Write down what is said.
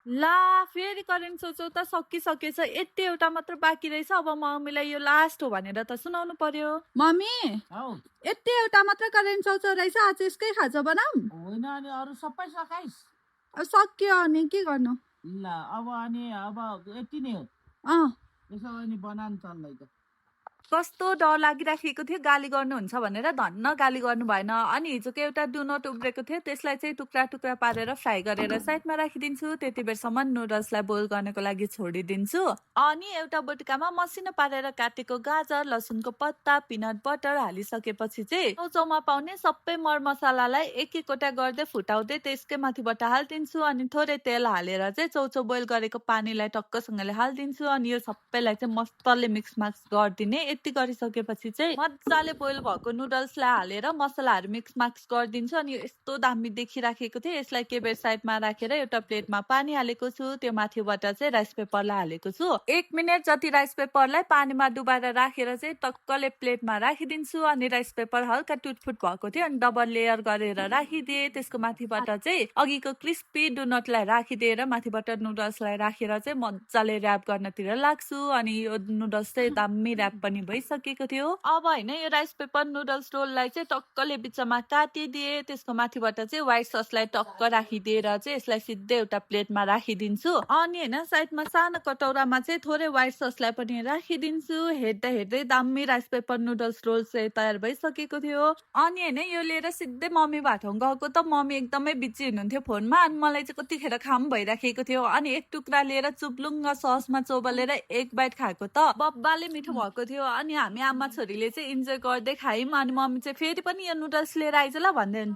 ला फेरि करेन्ट सोचौ त सकिसकेछ यति एउटा मात्र बाँकी रहेछ अब मम्मीलाई यो लास्ट हो भनेर त सुनाउनु पर्यो मम्मी हौ यति एउटा मात्र करेन्ट चौचौ रहेछ आज यसकै खाजा बनाऊ होइन अनि अरू सबै सकाइस अब सक्यो अनि के गर्नु ल अब यति नै हो अँ यसो अनि बनाउनु चल्दै त कस्तो डर लागिराखेको थियो गाली गर्नुहुन्छ भनेर धन्न गाली गर्नु भएन अनि हिजोको एउटा डुनट उब्रेको थियो त्यसलाई चाहिँ टुक्रा टुक्रा पारेर फ्राई गरेर साइडमा राखिदिन्छु त्यति बेरसम्म नुडल्सलाई बोइल गर्नको लागि छोडिदिन्छु अनि एउटा बटुकामा मसिनो पारेर काटेको गाजर लसुनको पत्ता पिनट बटर हालिसकेपछि चाहिँ चौचौमा पाउने सबै मरमसलालाई एक एकवटा गर्दै फुटाउँदै त्यसकै माथिबाट हालिदिन्छु अनि थोरै तेल हालेर चाहिँ चौचौ बोइल गरेको पानीलाई टक्कसँगले हालिदिन्छु अनि यो सबैलाई चाहिँ मजाले मिक्स गरिदिने यति गरिसकेपछि चाहिँ मजाले बोइल भएको नुडल्सलाई हालेर मसलाहरू मिक्स गरिदिन्छु अनि यो यस्तो दामी देखिराखेको थिएँ यसलाई के बेर साइडमा राखेर एउटा प्लेटमा पानी हालेको छु त्यो माथिबाट चाहिँ राइस पेपरलाई हालेको छु 1 मिनट जति राइस पेपरलाई पानीमा डुबाएर राखेर चाहिँ टक्कले प्लेटमा राखिदिन्छु अनि राइस पेपर हल्का टुटफुट भएको थियो अनि डबल लेयर गरेर राखिदिए त्यसको माथिबाट चाहिँ अघिको क्रिस्पी डोनटलाई राखिदिएर माथिबाट नुडल्सलाई राखेर चाहिँ मजाले र्याप गर्नतिर लाग्छु अनि यो नुडल्स चाहिँ दामी र्याप पनि भइसकेको थियो अब होइन यो राइस पेपर नुडल्स रोललाई चाहिँ टक्कले बिचमा काटिदिए त्यसको माथिबाट चाहिँ व्हाइट ससलाई टक्क राखिदिएर चाहिँ यसलाई सिधै एउटा प्लेटमा राखिदिन्छु अनि होइन साइडमा सानो कटौरामा चाहिँ थोरै व्हाइट ससलाई पनि राखिदिन्छु हेर्दै हेर्दै दामी राइस पेपर नुडल्स रोल चाहिँ तयार भइसकेको थियो अनि होइन यो लिएर सिधै मम्मी भाठाउँ गएको त मम्मी एकदमै बिजी हुनुहुन्थ्यो फोनमा अनि मलाई चाहिँ कतिखेर खाम भइराखेको थियो अनि एक टुक्रा लिएर चुप्लुङ्ग ससमा चोबलेर एक बाइट खाएको त बब्बाले मिठो भएको थियो अनि हामी आमा छोरीले चाहिँ इन्जोय गर्दै खायौँ अनि मम्मी चाहिँ फेरि पनि यो नुडल्स लिएर आइज ल भन्दै